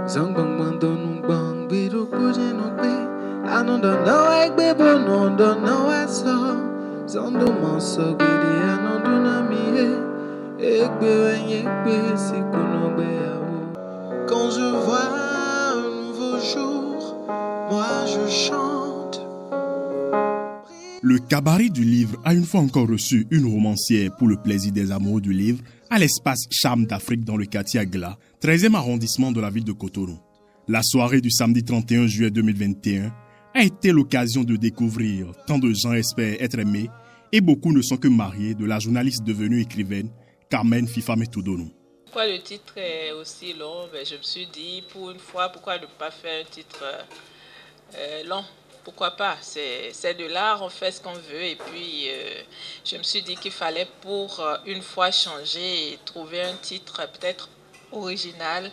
Zangbang mandon bang biru kujen okbe. Anondo no egbe bonondo no aso. Zondo monso gidi anondo na miye. Egbe wenyekbe sikuno beawo. Quand je vois un nouveau jour, moi je chante. Le cabaret du livre a une fois encore reçu une romancière pour le plaisir des amoureux du livre à l'espace Charme d'Afrique dans le quartier Agla, 13e arrondissement de la ville de Cotonou. La soirée du samedi 31 juillet 2021 a été l'occasion de découvrir tant de gens espèrent être aimés et beaucoup ne sont que mariés de la journaliste devenue écrivaine Carmen Fifame Toudonou. Pourquoi le titre est aussi long? Je me suis dit, pour une fois, pourquoi ne pas faire un titre long? Pourquoi pas? C'est de l'art, on fait ce qu'on veut. Et puis, je me suis dit qu'il fallait pour une fois changer et trouver un titre peut-être original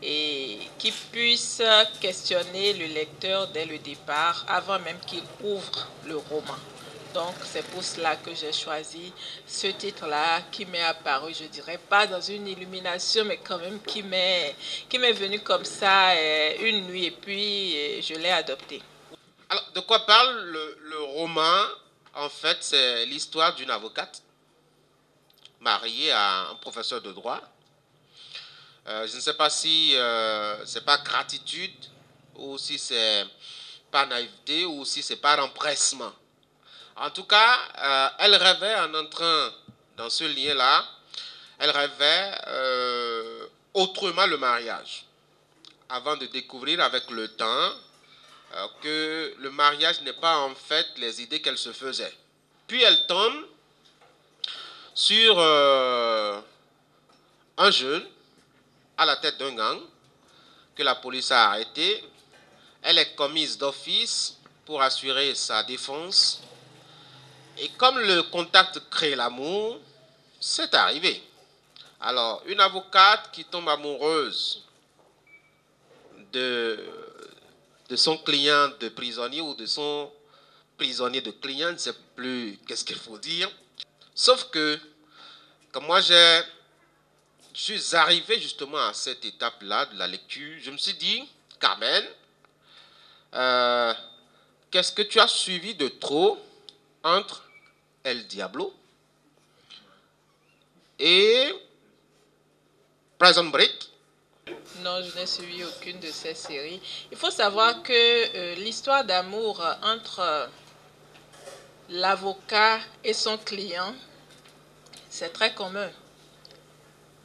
et qui puisse questionner le lecteur dès le départ, avant même qu'il ouvre le roman. Donc, c'est pour cela que j'ai choisi ce titre-là qui m'est apparu, je dirais, pas dans une illumination, mais quand même qui m'est venu comme ça une nuit et puis je l'ai adopté. Alors, de quoi parle le roman? En fait, c'est l'histoire d'une avocate mariée à un professeur de droit. Je ne sais pas si c'est par gratitude ou si c'est par naïveté ou si c'est par empressement. En tout cas, elle rêvait en entrant dans ce lien-là, elle rêvait autrement le mariage, avant de découvrir avec le temps que le mariage n'est pas en fait les idées qu'elle se faisait. Puis elle tombe sur un jeune à la tête d'un gang que la police a arrêté. Elle est commise d'office pour assurer sa défense. Et comme le contact crée l'amour, c'est arrivé. Alors, une avocate qui tombe amoureuse de son client de prisonnier ou de son prisonnier de client, je ne sais plus qu'est-ce qu'il faut dire. Sauf que, comme moi je suis arrivé justement à cette étape-là de la lecture, je me suis dit, Carmen, qu'est-ce que tu as suivi de trop entre El Diablo et Prison Break? Non, je n'ai suivi aucune de ces séries. Il faut savoir que l'histoire d'amour entre l'avocat et son client, c'est très commun.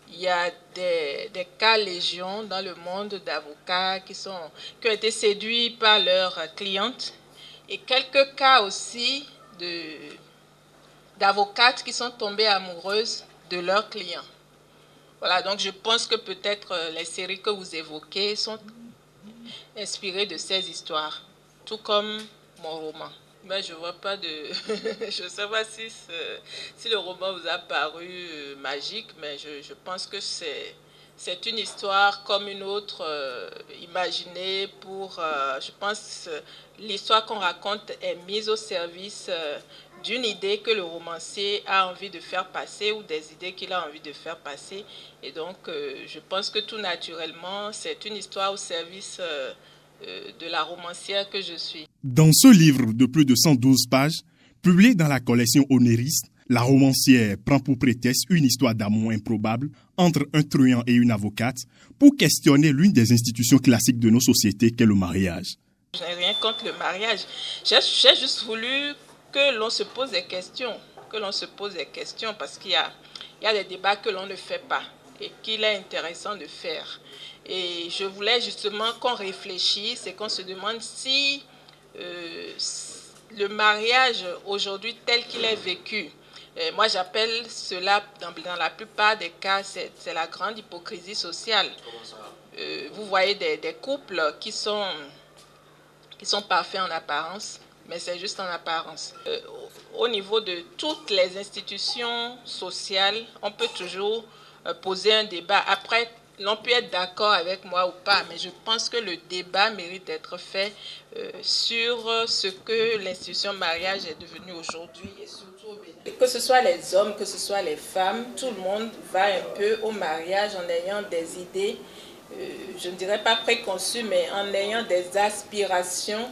Il y a des cas légion dans le monde d'avocats qui ont été séduits par leurs clientes et quelques cas aussi d'avocates qui sont tombées amoureuses de leurs clients. Voilà, donc je pense que peut-être les séries que vous évoquez sont inspirées de ces histoires, tout comme mon roman. Mais je vois pas de... je ne sais pas si le roman vous a paru magique, mais je pense que c'est une histoire comme une autre, imaginée pour... je pense l'histoire qu'on raconte est mise au service d'une idée que le romancier a envie de faire passer ou des idées qu'il a envie de faire passer. Et donc, je pense que tout naturellement, c'est une histoire au service de la romancière que je suis. Dans ce livre de plus de 112 pages, publié dans la collection Onéris, la romancière prend pour prétexte une histoire d'amour improbable entre un truand et une avocate pour questionner l'une des institutions classiques de nos sociétés qu'est le mariage. Je n'ai rien contre le mariage. J'ai juste voulu que l'on se pose des questions, parce qu'il y a des débats que l'on ne fait pas et qu'il est intéressant de faire. Et je voulais justement qu'on réfléchisse et qu'on se demande si le mariage aujourd'hui tel qu'il est vécu, moi j'appelle cela dans la plupart des cas, c'est la grande hypocrisie sociale. Vous voyez des couples qui sont parfaits en apparence, mais c'est juste en apparence. Au niveau de toutes les institutions sociales, on peut toujours poser un débat. Après, l'on peut être d'accord avec moi ou pas, mais je pense que le débat mérite d'être fait sur ce que l'institution mariage est devenue aujourd'hui et surtout au Bénin. Que ce soit les hommes, que ce soit les femmes, tout le monde va un peu au mariage en ayant des idées je ne dirais pas préconçues, mais en ayant des aspirations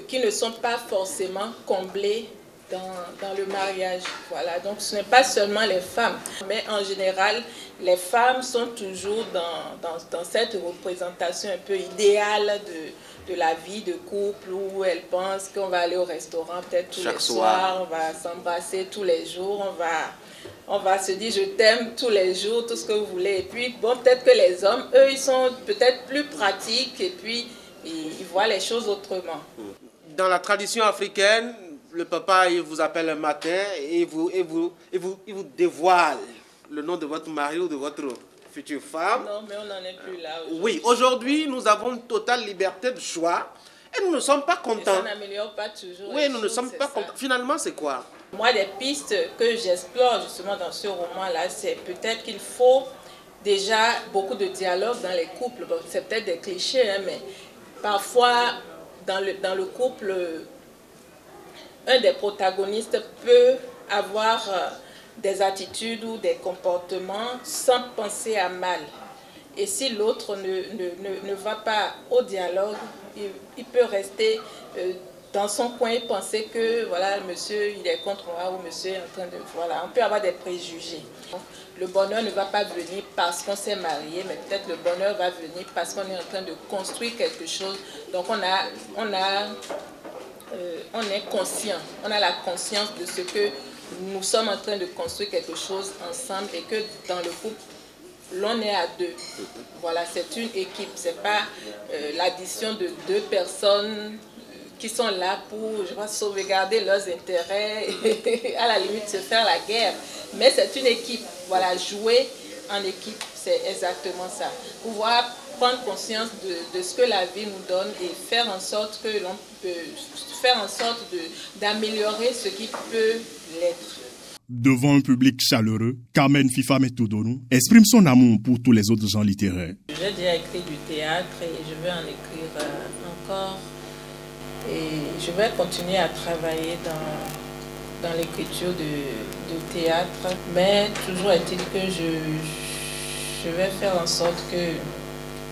qui ne sont pas forcément comblées dans le mariage. Voilà. Donc ce n'est pas seulement les femmes, mais en général, les femmes sont toujours dans cette représentation un peu idéale de la vie de couple, où elles pensent qu'on va aller au restaurant peut-être tous les soirs, on va s'embrasser tous les jours, on va se dire je t'aime tous les jours, tout ce que vous voulez. Et puis bon, peut-être que les hommes, eux, ils sont peut-être plus pratiques et puis ils voient les choses autrement. Dans la tradition africaine, le papa, il vous appelle un matin et il vous dévoile le nom de votre mari ou de votre future femme. Non, mais on n'en est plus là aujourd'hui. Oui, aujourd'hui, nous avons une totale liberté de choix et nous ne sommes pas contents. Mais ça n'améliore pas toujours. Oui, nous ne sommes pas contents. Finalement, c'est quoi? Moi, les pistes que j'explore justement dans ce roman-là, c'est peut-être qu'il faut déjà beaucoup de dialogue dans les couples. Bon, c'est peut-être des clichés, hein, mais parfois, dans le couple, un des protagonistes peut avoir des attitudes ou des comportements sans penser à mal. Et si l'autre ne va pas au dialogue, il peut rester dans son coin et penser que voilà, monsieur il est contre moi ou monsieur est en train de... Voilà, on peut avoir des préjugés. Le bonheur ne va pas venir parce qu'on s'est marié, mais peut-être le bonheur va venir parce qu'on est en train de construire quelque chose. Donc on est conscient, on a la conscience de ce que nous sommes en train de construire quelque chose ensemble et que dans le couple, l'on est à deux. Voilà, c'est une équipe, c'est pas l'addition de deux personnes qui sont là pour, je vois, sauvegarder leurs intérêts et à la limite se faire la guerre. Mais c'est une équipe, voilà, jouer en équipe, c'est exactement ça. Pouvoir prendre conscience de ce que la vie nous donne et faire en sorte que l'on peut faire en sorte d'améliorer ce qui peut l'être. Devant un public chaleureux, Carmen Fifa Metodonu exprime son amour pour tous les autres genres littéraires. J'ai déjà écrit du théâtre et je vais en écrire encore. Et je vais continuer à travailler dans l'écriture de théâtre. Mais toujours est-il que je vais faire en sorte que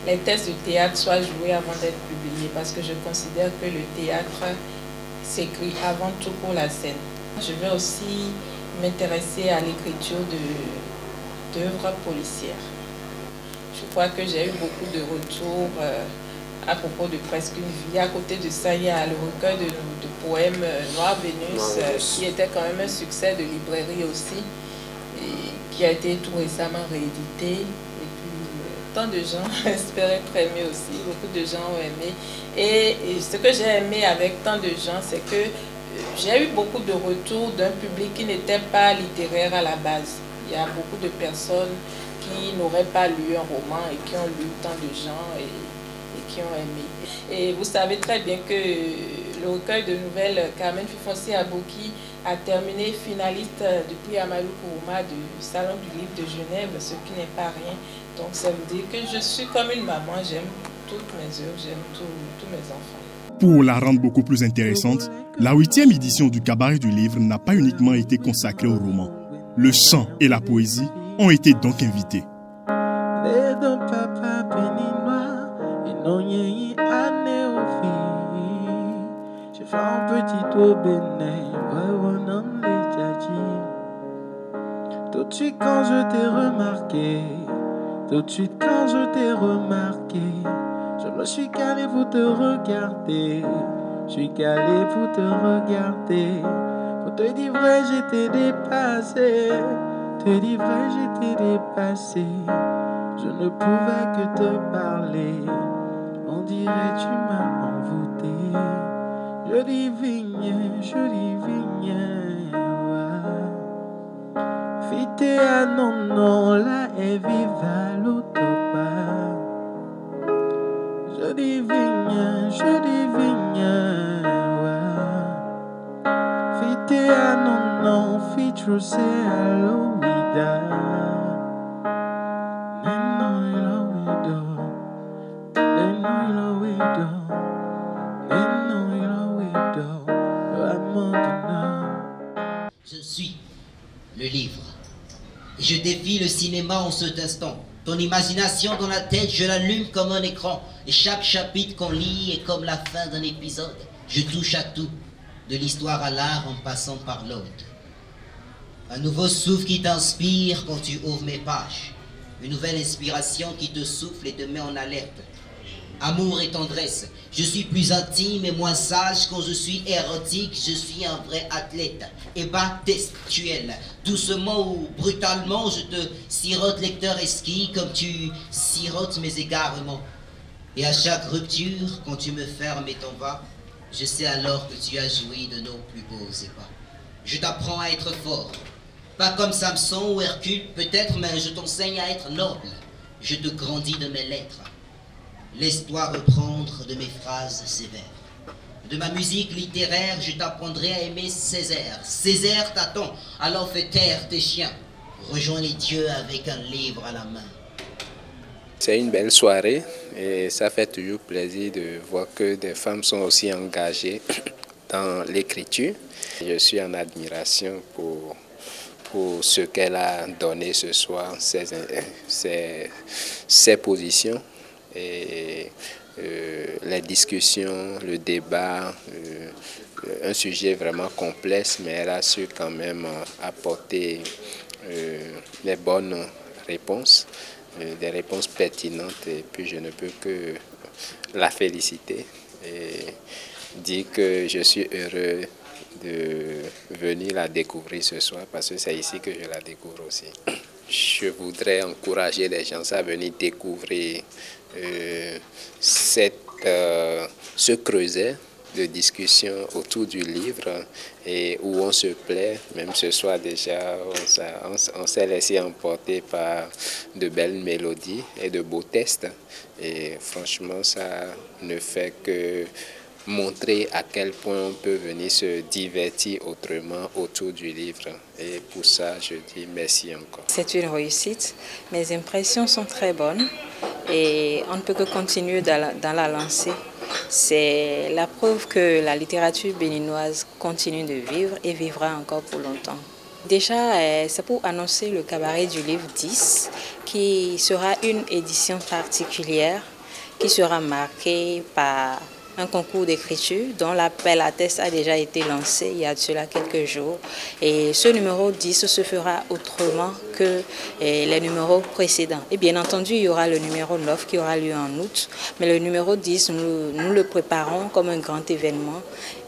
les textes de théâtre soient joués avant d'être publiés. Parce que je considère que le théâtre s'écrit avant tout pour la scène. Je vais aussi m'intéresser à l'écriture d'œuvres policières. Je crois que j'ai eu beaucoup de retours à propos de Presque une vie. À côté de ça, il y a le recueil de poèmes Noir Vénus, qui était quand même un succès de librairie aussi, et qui a été tout récemment réédité. Et puis, tant de gens espéraient très aimer aussi, beaucoup de gens ont aimé. Et ce que j'ai aimé avec tant de gens, c'est que j'ai eu beaucoup de retours d'un public qui n'était pas littéraire à la base. Il y a beaucoup de personnes qui n'auraient pas lu un roman et qui ont lu tant de gens et qui ont aimé. Et vous savez très bien que le recueil de nouvelles Carmen Fifonsi Aboki a terminé finaliste du prix Amadou Kourouma du Salon du Livre de Genève, ce qui n'est pas rien. Donc ça veut dire que je suis comme une maman, j'aime toutes mes œuvres, j'aime tous mes enfants. Pour la rendre beaucoup plus intéressante, la 8e édition du Cabaret du Livre n'a pas uniquement été consacrée au roman. Le chant et la poésie ont été donc invités. J'ai fait un petit tour bénin, tout de suite quand je t'ai remarqué, tout de suite quand je t'ai remarqué, je me suis calé pour te regarder, je suis calé pour te regarder. Pour te dire vrai, j'étais dépassé, te dire vrai, j'étais dépassé. Je ne pouvais que te parler, on dirait tu m'as envoûté. Je divigne, ouais. Fite à non, la est viva l'autopa. Je divigne, ouais. Fite à non, fit c'est à l'ouida. Je suis le livre. Et je défie le cinéma en cet instant. Ton imagination dans la tête, je l'allume comme un écran. Et chaque chapitre qu'on lit est comme la fin d'un épisode. Je touche à tout, de l'histoire à l'art en passant par l'autre. Un nouveau souffle qui t'inspire quand tu ouvres mes pages. Une nouvelle inspiration qui te souffle et te met en alerte. Amour et tendresse. Je suis plus intime et moins sage. Quand je suis érotique, je suis un vrai athlète. Et bas textuel. Doucement ou brutalement, je te sirote lecteur esquis comme tu sirotes mes égarements. Et à chaque rupture, quand tu me fermes et t'en vas, je sais alors que tu as joui de nos plus beaux ébats. Je t'apprends à être fort. Pas comme Samson ou Hercule peut-être, mais je t'enseigne à être noble. Je te grandis de mes lettres. Laisse-toi reprendre de mes phrases sévères. De ma musique littéraire, je t'apprendrai à aimer Césaire. Césaire t'attend, alors fais taire tes chiens. Rejoins les dieux avec un livre à la main. C'est une belle soirée et ça fait toujours plaisir de voir que des femmes sont aussi engagées dans l'écriture. Je suis en admiration pour ce qu'elle a donné ce soir, ses positions. Et les discussions, le débat, un sujet vraiment complexe, mais elle a su quand même apporter les bonnes réponses, des réponses pertinentes, et puis je ne peux que la féliciter et dire que je suis heureux de venir la découvrir ce soir parce que c'est ici que je la découvre aussi. Je voudrais encourager les gens à venir découvrir ce creuset de discussion autour du livre et où on se plaît. Même ce soir déjà, on s'est laissé emporter par de belles mélodies et de beaux textes. Et franchement, ça ne fait que montrer à quel point on peut venir se divertir autrement autour du livre. Et pour ça, je dis merci encore. C'est une réussite. Mes impressions sont très bonnes et on ne peut que continuer dans la lancée. C'est la preuve que la littérature béninoise continue de vivre et vivra encore pour longtemps. Déjà, c'est pour annoncer le cabaret du livre 10, qui sera une édition particulière, qui sera marquée par un concours d'écriture dont l'appel à texte a déjà été lancé il y a de cela quelques jours. Et ce numéro 10 se fera autrement que les numéros précédents. Et bien entendu, il y aura le numéro 9 qui aura lieu en août. Mais le numéro 10, nous le préparons comme un grand événement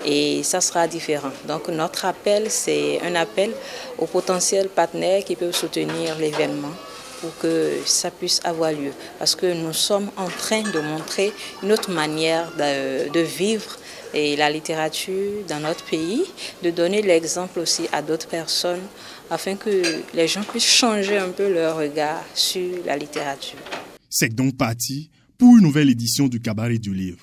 et ça sera différent. Donc notre appel, c'est un appel aux potentiels partenaires qui peuvent soutenir l'événement pour que ça puisse avoir lieu. Parce que nous sommes en train de montrer une autre manière de vivre et la littérature dans notre pays, de donner l'exemple aussi à d'autres personnes afin que les gens puissent changer un peu leur regard sur la littérature. C'est donc parti pour une nouvelle édition du Cabaret du Livre.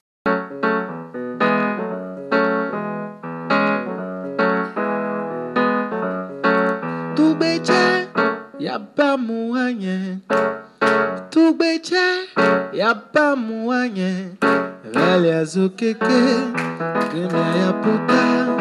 Y'a pas moyen, tout béché, y'a pas moyen. Valia zokeke, grimia ya puta,